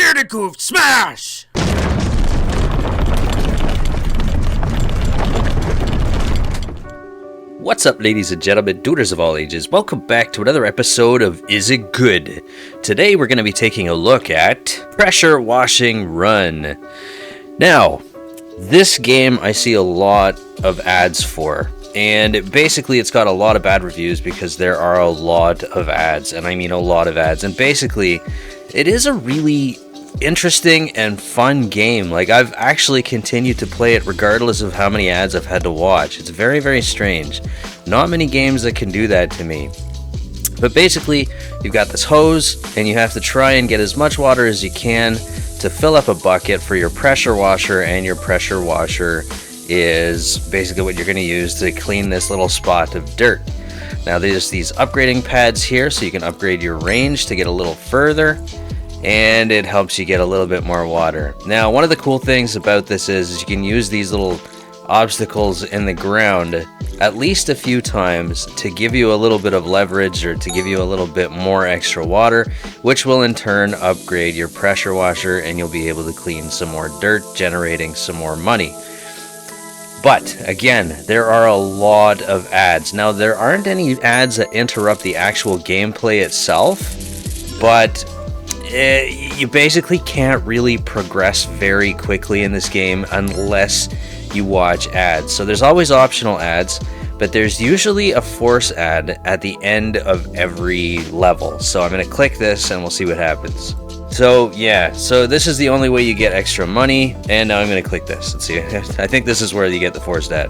BeardedGoof smash! What's up, ladies and gentlemen, duders of all ages? Welcome back to another episode of Is It Good? Today we're going to be taking a look at Pressure Washing Run. Now, this game I see a lot of ads for, and basically it's got a lot of bad reviews because there are a lot of ads, and I mean a lot of ads, and basically it is a really interesting and fun game. Like, I've actually continued to play it regardless of how many ads I've had to watch. It's very, very strange. Not many games that can do that to me. But basically, you've got this hose, and you have to try and get as much water as you can to fill up a bucket for your pressure washer, and your pressure washer is basically what you're going to use to clean this little spot of dirt. Now, there's these upgrading pads here, so you can upgrade your range to get a little further, and it helps you get a little bit more water. Now, one of the cool things about this is you can use these little obstacles in the ground at least a few times to give you a little bit of leverage, or to give you a little bit more extra water, which will in turn upgrade your pressure washer, and you'll be able to clean some more dirt, generating some more money. But again, there are a lot of ads. Now, there aren't any ads that interrupt the actual gameplay itself, but you basically can't really progress very quickly in this game unless you watch ads. So there's always optional ads, but there's usually a force ad at the end of every level. So I'm going to click this and we'll see what happens. So yeah, so this is the only way you get extra money, and now I'm going to click this. Let's see. I think this is where you get the forced ad.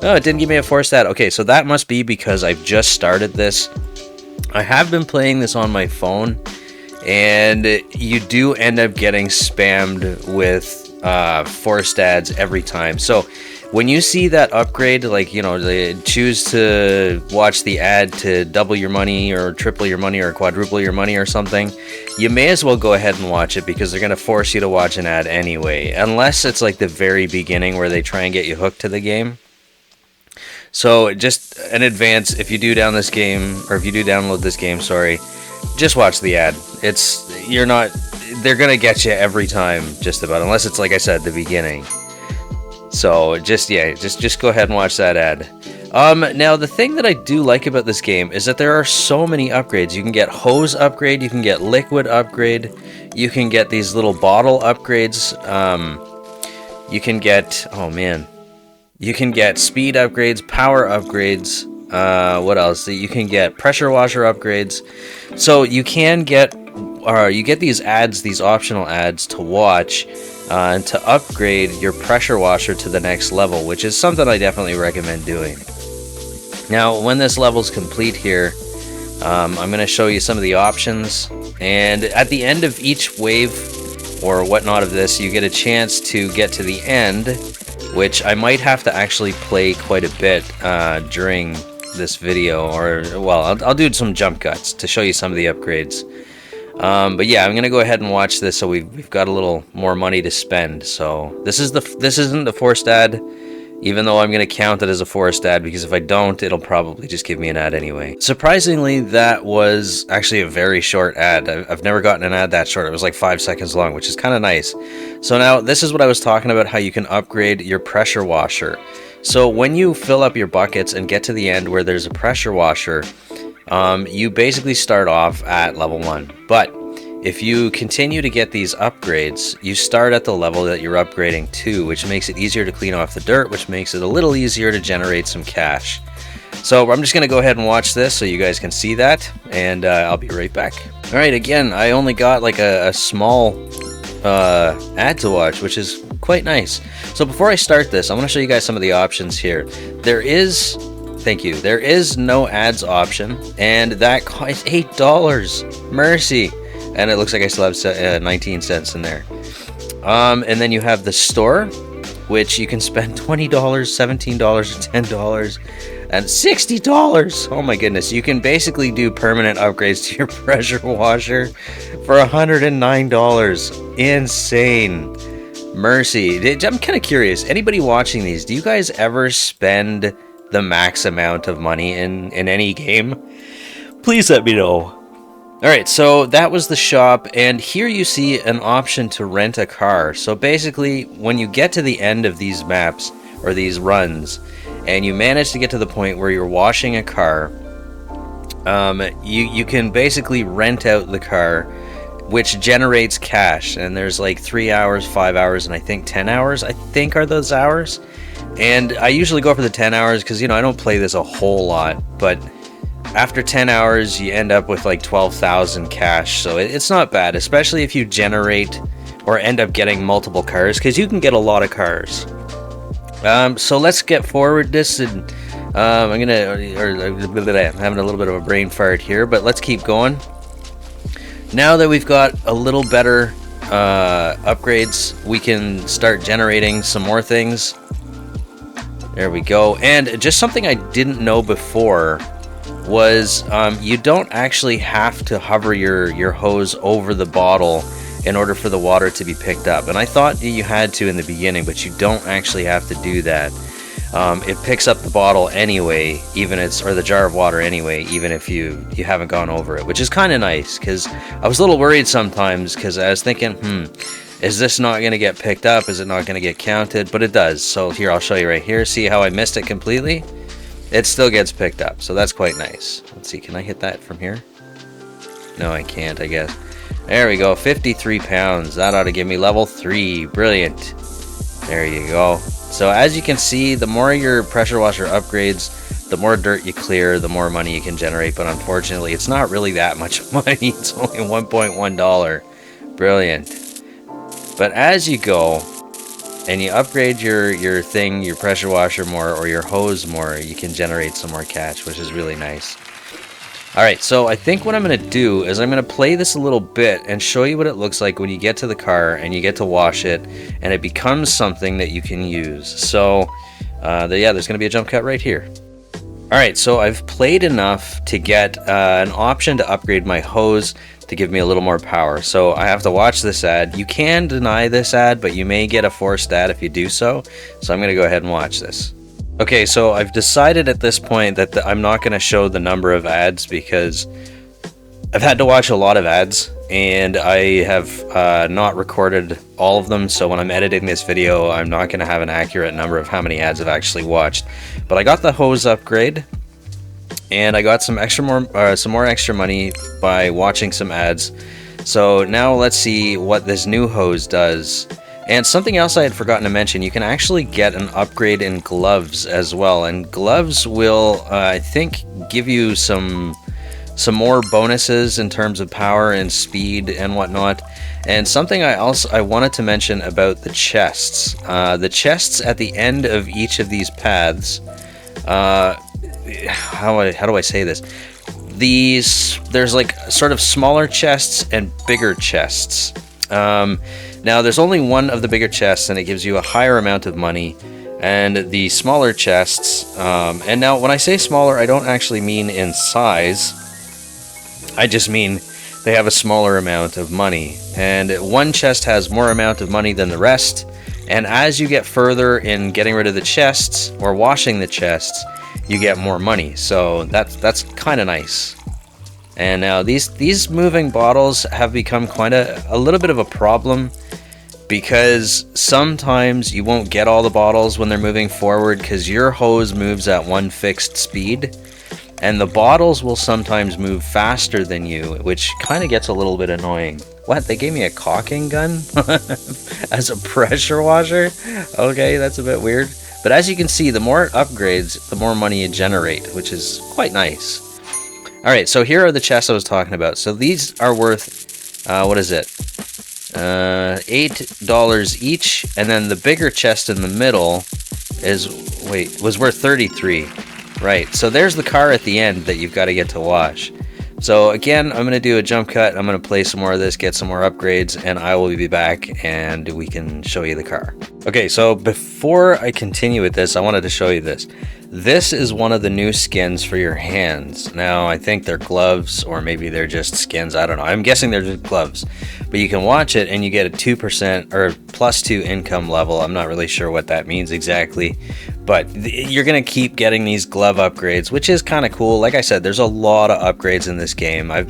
Oh, it didn't give me a forced ad. Okay, so that must be because I've just started this. I have been playing this on my phone, and you do end up getting spammed with forced ads every time. So when you see that upgrade, like, you know, they choose to watch the ad to double your money or triple your money or quadruple your money or something, you may as well go ahead and watch it, because they're going to force you to watch an ad anyway, unless it's like the very beginning where they try and get you hooked to the game. So just in advance, if you do download this game, sorry, just watch the ad. They're gonna get you every time, just about, unless it's, like I said, the beginning. So just go ahead and watch that ad. Now, the thing that I do like about this game is that there are so many upgrades. You can get hose upgrade, you can get liquid upgrade, you can get these little bottle upgrades, you can get, you can get speed upgrades, power upgrades, what else? You can get pressure washer upgrades. So you can get, you get these ads, these optional ads to watch, and to upgrade your pressure washer to the next level, which is something I definitely recommend doing. Now, when this level's complete here, I'm going to show you some of the options, and at the end of each wave or whatnot of this, you get a chance to get to the end, which I might have to actually play quite a bit during this video, or, well, I'll do some jump cuts to show you some of the upgrades. But yeah, I'm gonna go ahead and watch this, so we've got a little more money to spend. So this isn't the forced ad, even though I'm gonna count it as a forced ad, because if I don't, it'll probably just give me an ad anyway. Surprisingly, that was actually a very short ad. I've never gotten an ad that short. It was like 5 seconds long, which is kind of nice. So now this is what I was talking about, how you can upgrade your pressure washer. So when you fill up your buckets and get to the end where there's a pressure washer, you basically start off at level 1. But if you continue to get these upgrades, you start at the level that you're upgrading to, which makes it easier to clean off the dirt, which makes it a little easier to generate some cash. So I'm just going to go ahead and watch this so you guys can see that, and I'll be right back. Alright, again, I only got like a small ad to watch, which is quite nice. So before I start this, I want to show you guys some of the options here. There is no ads option, and that costs $8. Mercy. And it looks like I still have 19 cents in there. And then you have the store, which you can spend $20, $17, $10, and $60. Oh my goodness. You can basically do permanent upgrades to your pressure washer for $109. Insane. Mercy. I'm kind of curious. Anybody watching these, do you guys ever spend the max amount of money in any game? Please let me know. Alright, so that was the shop, and here you see an option to rent a car. So basically, when you get to the end of these maps, or these runs, and you manage to get to the point where you're washing a car, you can basically rent out the car, which generates cash. And there's like 3 hours, 5 hours, and I think 10 hours, I think are those hours. And I usually go for the 10 hours because, you know, I don't play this a whole lot, but after 10 hours, you end up with like 12,000 cash, so it's not bad, especially if you generate or end up getting multiple cars, because you can get a lot of cars. So let's get forward this, and I'm having a little bit of a brain fart here, but let's keep going. Now that we've got a little better upgrades, we can start generating some more things. There we go. And just something I didn't know before was you don't actually have to hover your hose over the bottle in order for the water to be picked up. And I thought you had to in the beginning, but you don't actually have to do that. It picks up the bottle anyway, or the jar of water anyway, even if you haven't gone over it, which is kind of nice, because I was a little worried sometimes, because I was thinking, is this not going to get picked up? Is it not going to get counted? But it does. So here, I'll show you right here. See how I missed it completely? It still gets picked up, so that's quite nice. Let's see, can I hit that from here? No, I can't, I guess. There we go, 53 pounds. That ought to give me level 3. Brilliant. There you go. So as you can see, the more your pressure washer upgrades, the more dirt you clear, the more money you can generate. But unfortunately, it's not really that much money. It's only $1.1. Brilliant. But as you go, and you upgrade your pressure washer more, or your hose more, you can generate some more cash, which is really nice. Alright, so I think what I'm going to do is I'm going to play this a little bit and show you what it looks like when you get to the car and you get to wash it, and it becomes something that you can use. So, yeah, there's going to be a jump cut right here. Alright, so I've played enough to get an option to upgrade my hose to give me a little more power. So I have to watch this ad. You can deny this ad, but you may get a forced ad if you do so. So I'm going to go ahead and watch this. Okay, so I've decided at this point that I'm not going to show the number of ads, because I've had to watch a lot of ads, and I have not recorded all of them. So when I'm editing this video, I'm not going to have an accurate number of how many ads I've actually watched. But I got the hose upgrade, and I got some more extra money by watching some ads. So now let's see what this new hose does. And something else I had forgotten to mention, you can actually get an upgrade in gloves as well. And gloves will, I think, give you some more bonuses in terms of power and speed and whatnot. And something I wanted to mention about the chests. The chests at the end of each of these paths, how do I say this? There's like sort of smaller chests and bigger chests. Now there's only one of the bigger chests, and it gives you a higher amount of money. And the smaller chests, and now when I say smaller, I don't actually mean in size. I just mean they have a smaller amount of money. And one chest has more amount of money than the rest. And as you get further in getting rid of the chests or washing the chests, you get more money. So that's kind of nice. And now these moving bottles have become quite a little bit of a problem, because sometimes you won't get all the bottles when they're moving forward, because your hose moves at one fixed speed, and the bottles will sometimes move faster than you, which kind of gets a little bit annoying. What? They gave me a caulking gun as a pressure washer? Okay, that's a bit weird. But as you can see, the more it upgrades, the more money you generate, which is quite nice. Alright, so here are the chests I was talking about. So these are worth, what is it? $8 each, and then the bigger chest in the middle was worth 33. Right, so there's the car at the end that you've got to get to wash. So again, I'm going to do a jump cut. I'm going to play some more of this, get some more upgrades, and I will be back and we can show you the car. Okay, so before I continue with this, I wanted to show you this. This is one of the new skins for your hands. Now, I think they're gloves, or maybe they're just skins. I don't know. I'm guessing they're just gloves. But you can watch it and you get a 2% or +2 income level. I'm not really sure what that means exactly. But you're gonna keep getting these glove upgrades, which is kind of cool. Like I said, there's a lot of upgrades in this game. I've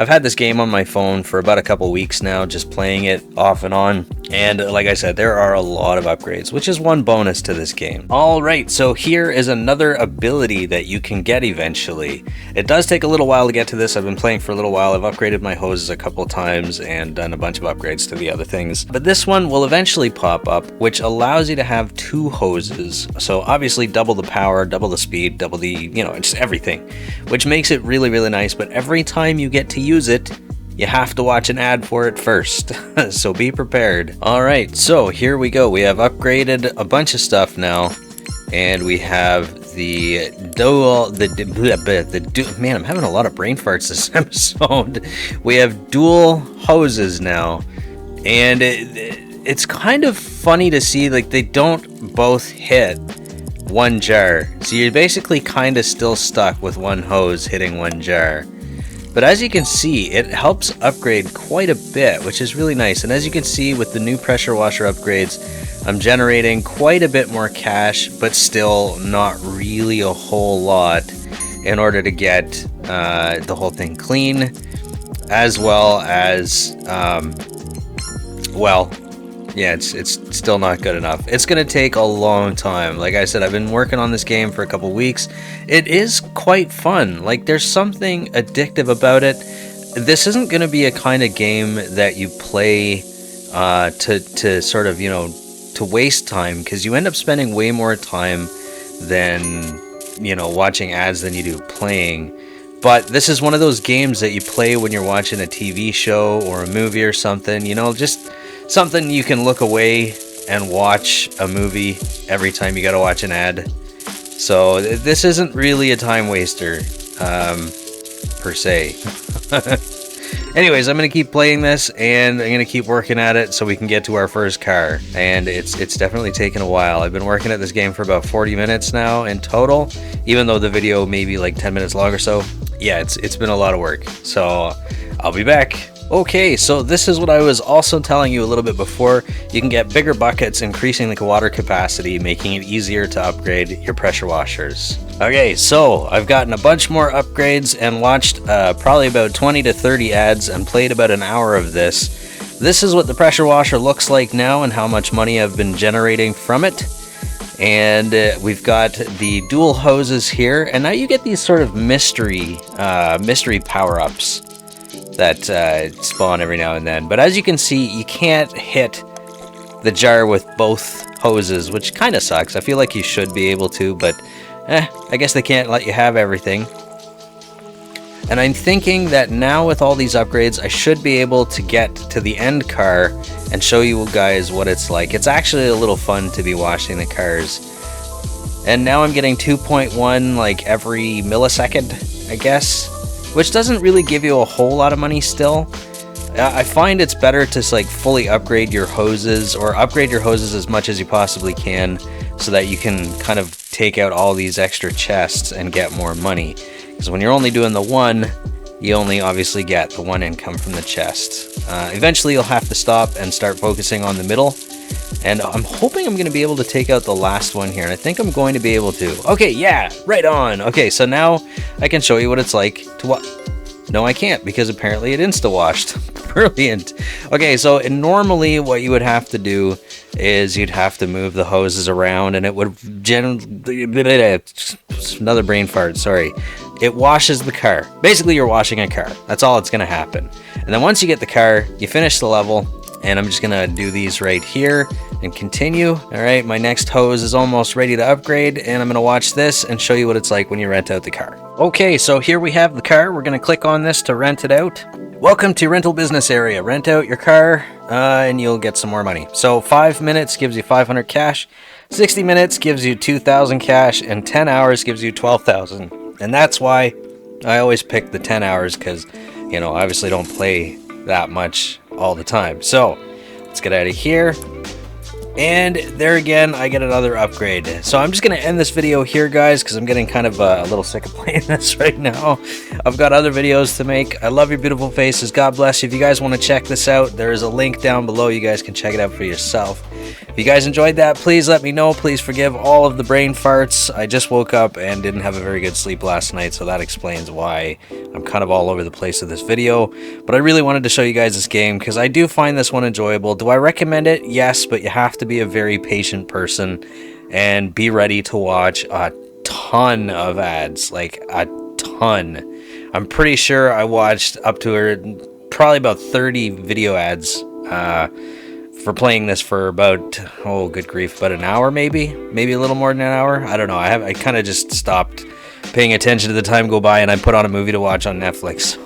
had this game on my phone for about a couple weeks now, just playing it off and on. And like I said, there are a lot of upgrades, which is one bonus to this game. All right, so here is another ability that you can get eventually. It does take a little while to get to this. I've been playing for a little while. I've upgraded my hoses a couple times and done a bunch of upgrades to the other things. But this one will eventually pop up, which allows you to have 2 hoses. So obviously double the power, double the speed, double the, you know, just everything, which makes it really, really nice. But every time you get to use it, you have to watch an ad for it first. So be prepared. All right, so here we go. We have upgraded a bunch of stuff now, and we have the man, I'm having a lot of brain farts this episode. We have dual hoses now, and it's kind of funny to see, like, they don't both hit one jar, so you're basically kind of still stuck with one hose hitting one jar. But as you can see, it helps upgrade quite a bit, which is really nice. And as you can see with the new pressure washer upgrades, I'm generating quite a bit more cash, but still not really a whole lot in order to get the whole thing clean, as well as well, yeah, it's still not good enough. It's gonna take a long time. Like I said, I've been working on this game for a couple weeks. It is quite fun. Like, there's something addictive about it. This isn't gonna be a kind of game that you play to sort of, you know, to waste time, because you end up spending way more time than, you know, watching ads than you do playing. But this is one of those games that you play when you're watching a TV show or a movie or something, you know, just something you can look away and watch a movie every time you gotta watch an ad. So this isn't really a time waster, per se. Anyways, I'm gonna keep playing this, and I'm gonna keep working at it so we can get to our first car. And it's definitely taken a while. I've been working at this game for about 40 minutes now in total, even though the video may be like 10 minutes long or so. Yeah, it's been a lot of work. So I'll be back. Okay, so this is what I was also telling you a little bit before. You can get bigger buckets, increasing the water capacity, making it easier to upgrade your pressure washers. Okay, so I've gotten a bunch more upgrades and watched probably about 20 to 30 ads and played about an hour of this. This is what the pressure washer looks like now and how much money I've been generating from it. And we've got the dual hoses here, and now you get these sort of mystery power-ups that spawn every now and then. But as you can see, you can't hit the jar with both hoses, which kind of sucks. I feel like you should be able to, but I guess they can't let you have everything. And I'm thinking that now with all these upgrades, I should be able to get to the end car and show you guys what it's like. It's actually a little fun to be washing the cars. And now I'm getting 2.1 like every millisecond, I guess, which doesn't really give you a whole lot of money still. I find it's better to like fully upgrade your hoses, or upgrade your hoses as much as you possibly can, so that you can kind of take out all these extra chests and get more money. Because when you're only doing the one, you only obviously get the one income from the chest. Eventually you'll have to stop and start focusing on the middle. And I'm hoping I'm going to be able to take out the last one here. And I think I'm going to be able to. Okay, yeah, right on. Okay, so now I can show you what it's like to wash. No, I can't, because apparently it insta-washed. Brilliant. Okay, so normally what you would have to do is you'd have to move the hoses around, and it would generally... Another brain fart, sorry. It washes the car. Basically, you're washing a car. That's all that's going to happen. And then once you get the car, you finish the level, and I'm just going to do these right here and continue. All right, my next hose is almost ready to upgrade, and I'm going to watch this and show you what it's like when you rent out the car. Okay, so here we have the car. We're going to click on this to rent it out. Welcome to rental business area. Rent out your car and you'll get some more money. So 5 minutes gives you 500 cash, 60 minutes gives you 2,000 cash, and 10 hours gives you 12,000. And that's why I always pick the 10 hours, because, you know, obviously don't play that much all the time. So let's get out of here. And there again, I get another upgrade. So I'm just going to end this video here, guys, because I'm getting kind of a little sick of playing this right now. I've got other videos to make. I love your beautiful faces. God bless you. If you guys want to check this out, there is a link down below. You guys can check it out for yourself. If you guys enjoyed that, please let me know. Please forgive all of the brain farts. I just woke up and didn't have a very good sleep last night, so that explains why I'm kind of all over the place with this video. But I really wanted to show you guys this game because I do find this one enjoyable. Do I recommend it? Yes, but you have to be a very patient person and be ready to watch a ton of ads, like a ton. I'm pretty sure I watched up to probably about 30 video ads for playing this for about, oh good grief, about an hour maybe a little more than an hour. I don't know. I kind of just stopped paying attention to the time go by, and I put on a movie to watch on Netflix.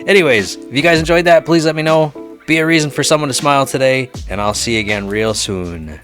Anyways, if you guys enjoyed that, please let me know. Be a reason for someone to smile today, and I'll see you again real soon.